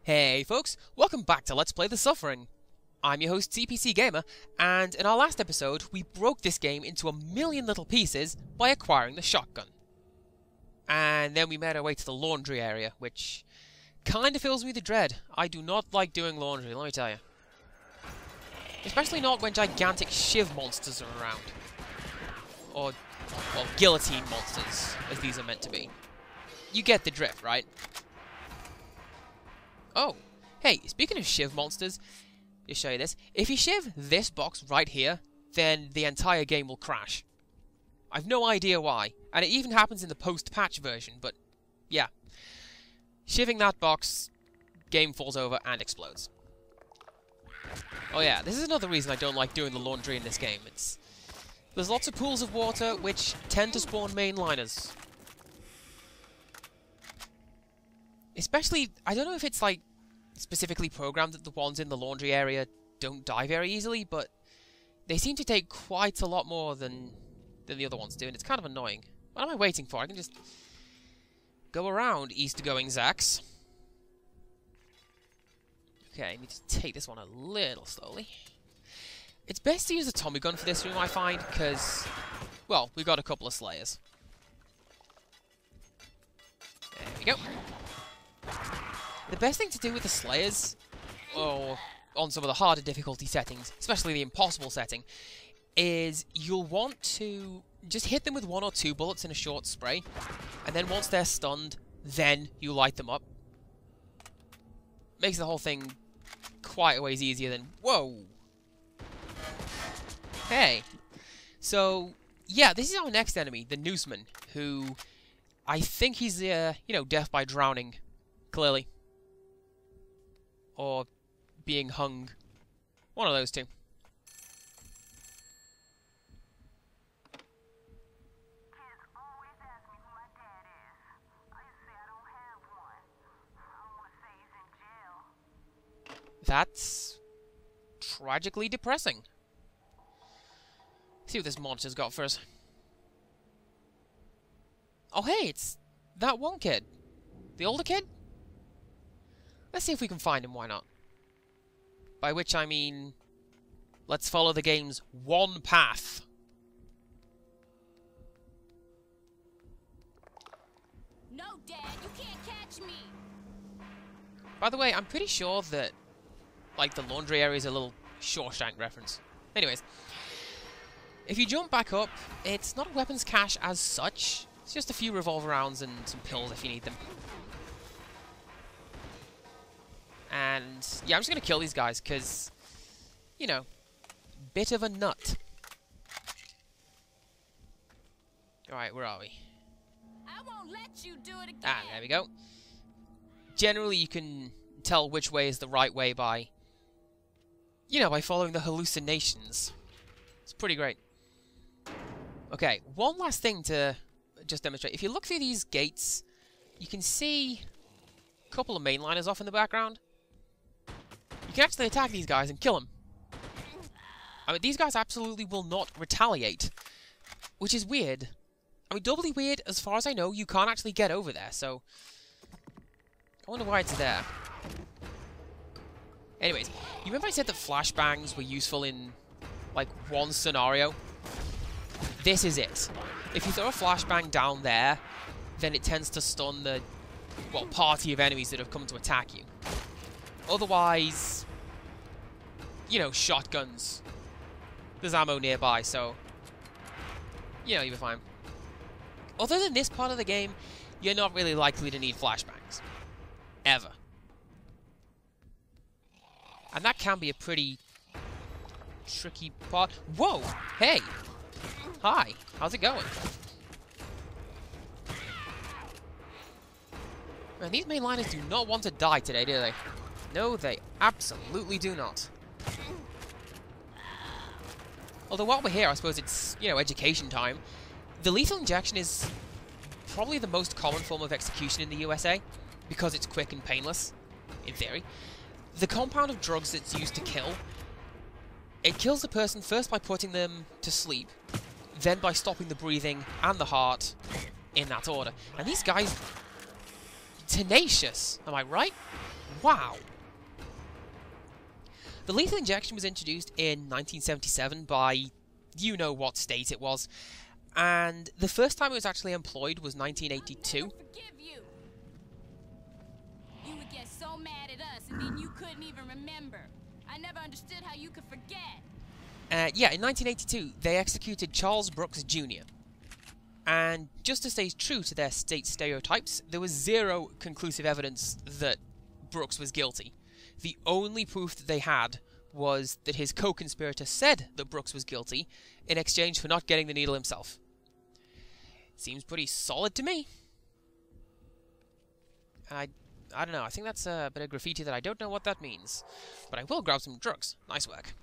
Hey folks, welcome back to Let's Play The Suffering. I'm your host CPC Gamer, and in our last episode we broke this game into a million little pieces by acquiring the shotgun. And then we made our way to the laundry area, which kinda fills me with dread. I do not like doing laundry, let me tell you. Especially not when gigantic shiv monsters are around. Or, well, guillotine monsters, as these are meant to be. You get the drift, right? Oh, hey, speaking of shiv monsters, just show you this. If you shiv this box right here, then the entire game will crash. I've no idea why, and it even happens in the post-patch version, but yeah. Shiving that box, game falls over and explodes. Oh yeah, this is another reason I don't like doing the laundry in this game. There's lots of pools of water which tend to spawn mainliners. Especially, I don't know if it's like specifically programmed that the ones in the laundry area don't die very easily, but they seem to take quite a lot more than the other ones do, and it's kind of annoying. What am I waiting for? I can just go around east-going Zax. Okay, I need to take this one a little slowly. It's best to use a Tommy gun for this room, I find, because, well, we've got a couple of Slayers. There we go. The best thing to do with the Slayers, or on some of the harder difficulty settings, especially the impossible setting, is you'll want to just hit them with 1 or 2 bullets in a short spray, and then once they're stunned, then you light them up. Makes the whole thing quite a ways easier than... Whoa! Hey! So, yeah, this is our next enemy, the Nooseman, who... I think he's, death by drowning, clearly. Or being hung. One of those two. That's tragically depressing. See what this monster's got for us. Oh hey, it's that one kid. The older kid? Let's see if we can find him, why not? By which I mean, let's follow the game's one path. No, Dad, you can't catch me. By the way, I'm pretty sure that, like, the laundry area is a little Shawshank reference. Anyways, if you jump back up, it's not a weapons cache as such. It's just a few revolver rounds and some pills if you need them. And, yeah, I'm just going to kill these guys, because, you know, bit of a nut. Alright, where are we? I won't let you do it again. Ah, there we go. Generally, you can tell which way is the right way by, by following the hallucinations. It's pretty great. Okay, one last thing to just demonstrate. If you look through these gates, you can see a couple of mainliners off in the background. You can actually attack these guys and kill them. I mean, these guys absolutely will not retaliate, which is weird. I mean, doubly weird, as far as I know, you can't actually get over there, so... I wonder why it's there. Anyways, you remember I said that flashbangs were useful in, like, one scenario? This is it. If you throw a flashbang down there, then it tends to stun the, well, party of enemies that have come to attack you. Otherwise, shotguns. There's ammo nearby, so, you'll be fine. Other than this part of the game, you're not really likely to need flashbangs. Ever. And that can be a pretty tricky part. Whoa! Hey! Hi! How's it going? Man, these mainliners do not want to die today, do they? No, they absolutely do not. Although while we're here, I suppose it's, education time. The lethal injection is probably the most common form of execution in the USA, because it's quick and painless, in theory. The compound of drugs that's used to kill, it kills the person first by putting them to sleep, then by stopping the breathing and the heart in that order. And these guys, tenacious, am I right? Wow. The lethal injection was introduced in 1977 by you-know-what state it was, and the first time it was actually employed was 1982. I'll never forgive you. You would get so mad at us, and then you couldn't even remember. I never understood how you could forget. Yeah, in 1982, they executed Charles Brooks Jr. And just to stay true to their state stereotypes, there was zero conclusive evidence that Brooks was guilty. The only proof that they had was that his co-conspirator said that Brooks was guilty in exchange for not getting the needle himself. Seems pretty solid to me. I don't know, I think that's a bit of graffiti that I don't know what that means. But I will grab some drugs. Nice work.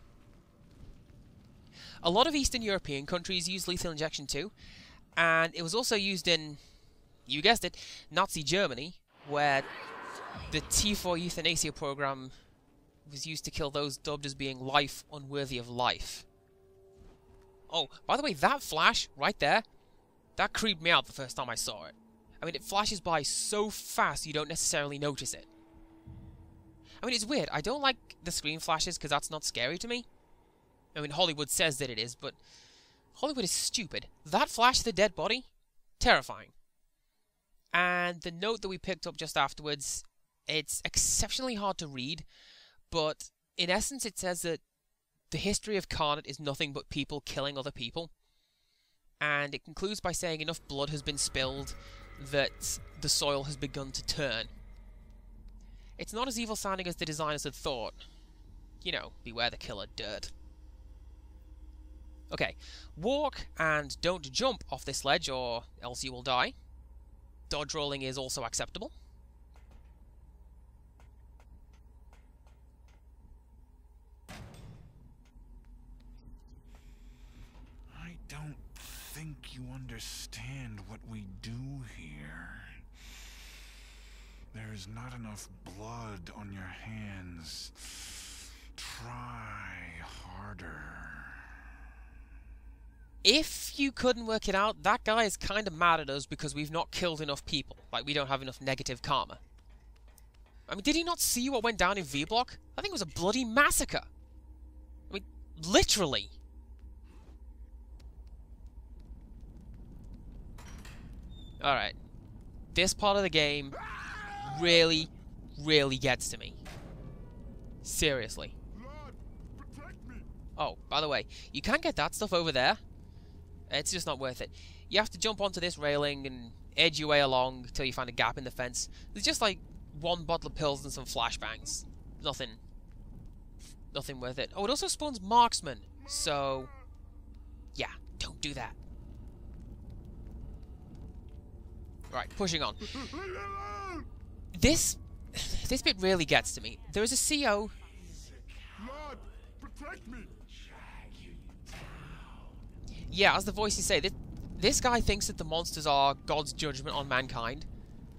A lot of Eastern European countries use lethal injection too, and it was also used in, you guessed it, Nazi Germany, where the T4 euthanasia program was used to kill those dubbed as being life unworthy of life. Oh, by the way, that flash right there, that creeped me out the first time I saw it. I mean, it flashes by so fast you don't necessarily notice it. I mean, it's weird. I don't like the screen flashes because that's not scary to me. I mean, Hollywood says that it is, but Hollywood is stupid. That flash of the dead body? Terrifying. And the note that we picked up just afterwards, it's exceptionally hard to read, but in essence it says that the history of Carnot is nothing but people killing other people. And it concludes by saying enough blood has been spilled that the soil has begun to turn. It's not as evil sounding as the designers had thought. You know, beware the killer dirt. Okay, walk and don't jump off this ledge or else you will die. Dodge rolling is also acceptable. I don't think you understand what we do here. There's not enough blood on your hands. Try harder. If you couldn't work it out, that guy is kind of mad at us because we've not killed enough people. Like, we don't have enough negative karma. I mean, did he not see what went down in V-Block? I think it was a bloody massacre. I mean, literally. Alright. This part of the game really, really gets to me. Seriously. Oh, by the way, you can get that stuff over there. It's just not worth it. You have to jump onto this railing and edge your way along until you find a gap in the fence. There's just like one bottle of pills and some flashbangs. Nothing worth it. Oh, it also spawns marksmen. So, yeah, don't do that. Right, pushing on. This bit really gets to me. There is a CO. Lord, protect me. Yeah, as the voices say, this guy thinks that the monsters are God's judgment on mankind,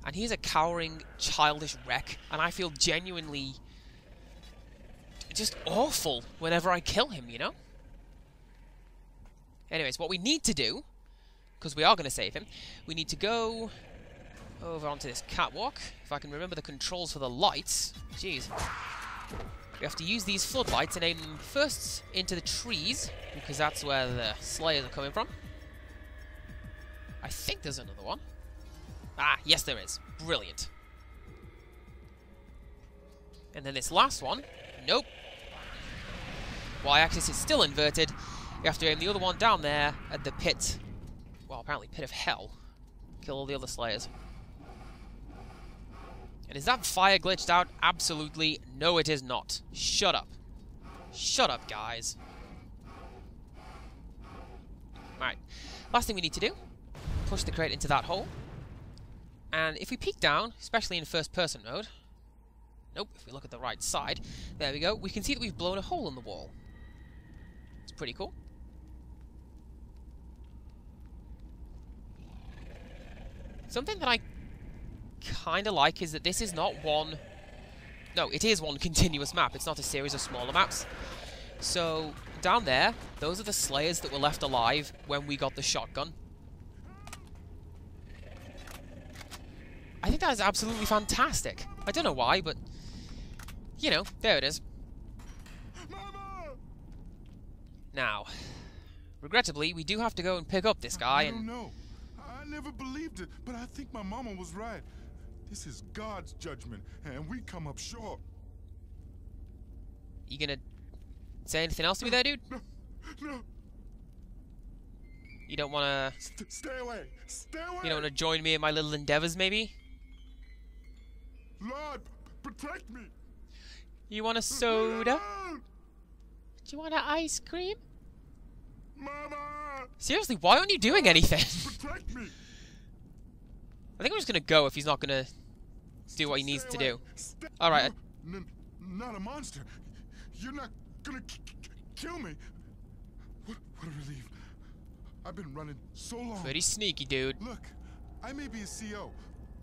and he's a cowering, childish wreck, and I feel genuinely just awful whenever I kill him, you know? Anyways, what we need to do, because we are going to save him, we need to go over onto this catwalk. If I can remember the controls for the lights. Jeez. We have to use these floodlights and aim them first into the trees, because that's where the Slayers are coming from. I think there's another one. Ah, yes there is. Brilliant. And then this last one. Nope. Y-axis is still inverted. You have to aim the other one down there at the pit. Well, apparently pit of hell. Kill all the other Slayers. And is that fire glitched out? Absolutely. No, it is not. Shut up. Shut up, guys. Alright. Last thing we need to do. Push the crate into that hole. And if we peek down, especially in first-person mode... Nope, if we look at the right side, there we go. We can see that we've blown a hole in the wall. It's pretty cool. Something that I kind of like is that this is not one... No, it is one continuous map. It's not a series of smaller maps. So, down there, those are the Slayers that were left alive when we got the shotgun. I think that is absolutely fantastic. I don't know why, but you know, there it is. Mama! Now, regrettably, we do have to go and pick up this guy I don't and... know. I never believed it, but I think my mama was right. This is God's judgment, and we come up short. You gonna say anything else to me there, dude? No. You don't wanna... Stay away. Stay away. You don't wanna join me in my little endeavors, maybe? Lord, protect me. You want a soda? Lord! Do you want an ice cream? Mama! Seriously, why aren't you doing anything? Protect me. I think I'm just gonna go if he's not gonna do what he needs to do. Alright. Not a monster. You're not gonna kill me. What a relief. I've been running so long. Pretty sneaky, dude. Look, I may be a CO,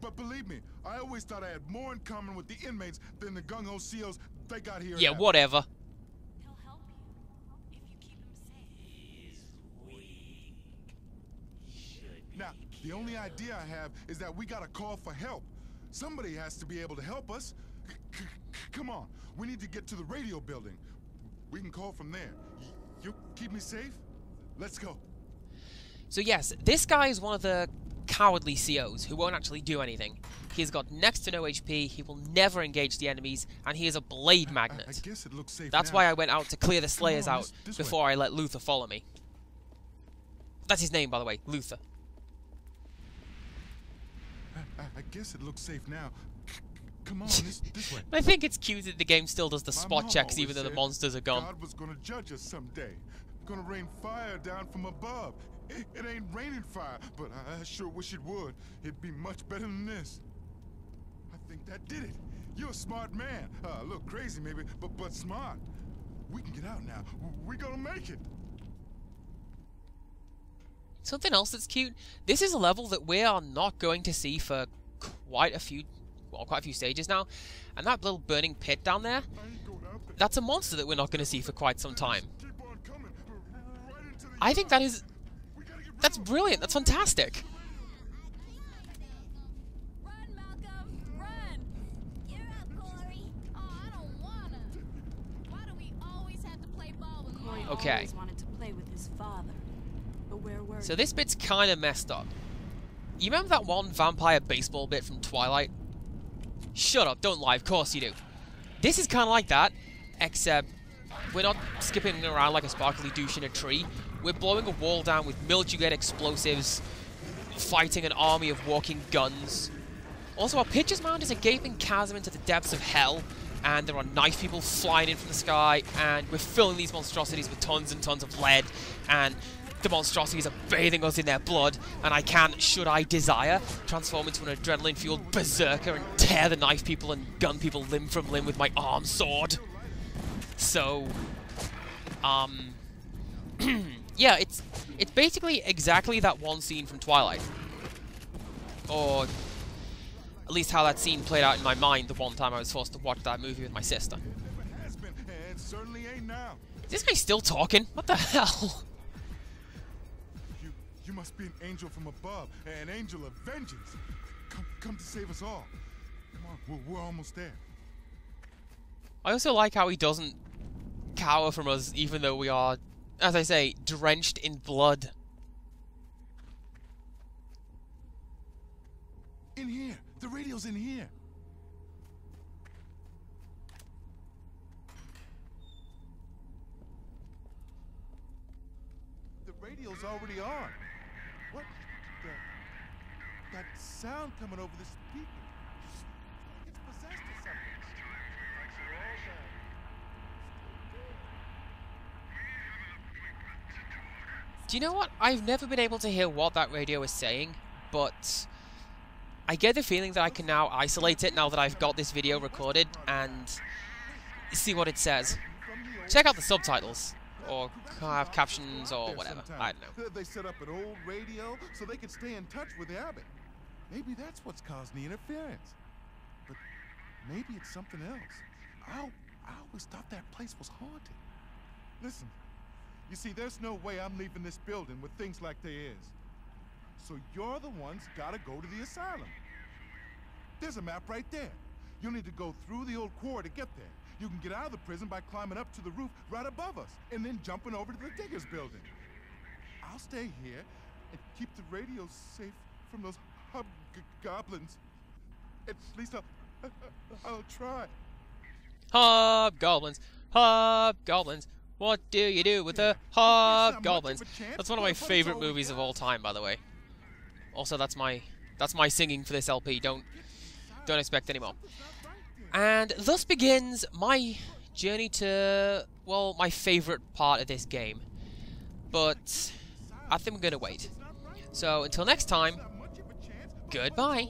but believe me, I always thought I had more in common with the inmates than the gung-ho COs they got here. Yeah, whatever. He'll help you if you keep him safe. Now, the only idea I have is that we gotta call for help. Somebody has to be able to help us. Come on, we need to get to the radio building. We can call from there. You keep me safe? Let's go. So yes, this guy is one of the cowardly COs who won't actually do anything. He's got next to no HP, he will never engage the enemies, and he is a blade magnet. I guess it looks safe That's now. why I went out to clear the Slayers on, out this before I let Luther follow me. That's his name, by the way, Luther. I guess it looks safe now. Come on, this way. I think it's cute that the game still does the My spot mom checks always even though the said monsters are gone. God was gonna judge us someday. Gonna rain fire down from above. It ain't raining fire, but I sure wish it would. It'd be much better than this. I think that did it. You're a smart man. A little crazy maybe, but smart. We can get out now. We're gonna make it. Something else that's cute, this is a level that we are not going to see for quite a few stages now, and that little burning pit down there, I ain't going out there. that's a monster that we're not going to see for quite some time. Keep on coming. Right into the I think that is... We gotta get rid that's of brilliant, that's fantastic. Run, Malcolm, run! You're up, Corey. Oh, I don't wanna. Why do we always have to play ball with Corey Mom? Okay. always wanted to play with his father. But where were So you? this bit's kind of messed up. You remember that one vampire baseball bit from Twilight? Shut up, don't lie, of course you do. This is kind of like that, except we're not skipping around like a sparkly douche in a tree. We're blowing a wall down with military-grade explosives, fighting an army of walking guns. Also, our pitcher's mound is a gaping chasm into the depths of hell, and there are knife people flying in from the sky, and we're filling these monstrosities with tons and tons of lead, and the monstrosities are bathing us in their blood, and I can, should I desire, transform into an adrenaline-fueled berserker and tear the knife people and gun people limb from limb with my arm sword. So, yeah, it's basically exactly that one scene from Twilight. Or at least how that scene played out in my mind the one time I was forced to watch that movie with my sister. it. Never has been, and certainly ain't now. Is this guy still talking? What the hell? You must be an angel from above, an angel of vengeance. Come to save us all. Come on, we're almost there. I also like how he doesn't cower from us even though we are, as I say, drenched in blood. In here, the radio's in here. The radio's already on. What the? That sound coming over the speaker. It's possessed or something. Do you know what? I've never been able to hear what that radio is saying, but I get the feeling that I can now isolate it now that I've got this video recorded and see what it says. Check out the subtitles, or have captions, or whatever. I don't know. They set up an old radio so they could stay in touch with the abbot. Maybe that's what's causing the interference. But maybe it's something else. I always thought that place was haunted. Listen, you see, there's no way I'm leaving this building with things like they is. So you're the ones gotta go to the asylum. There's a map right there. You'll need to go through the old quarry to get there. You can get out of the prison by climbing up to the roof right above us and then jumping over to the Diggers building. I'll stay here and keep the radio safe from those hobgoblins. At least I'll try. Hobgoblins, hobgoblins. What do you do with the hobgoblins? That's one of my favorite movies of all time, by the way. Also, that's my singing for this LP. Don't expect any more. And thus begins my journey to, well, my favorite part of this game. But I think we're gonna wait. So until next time, goodbye.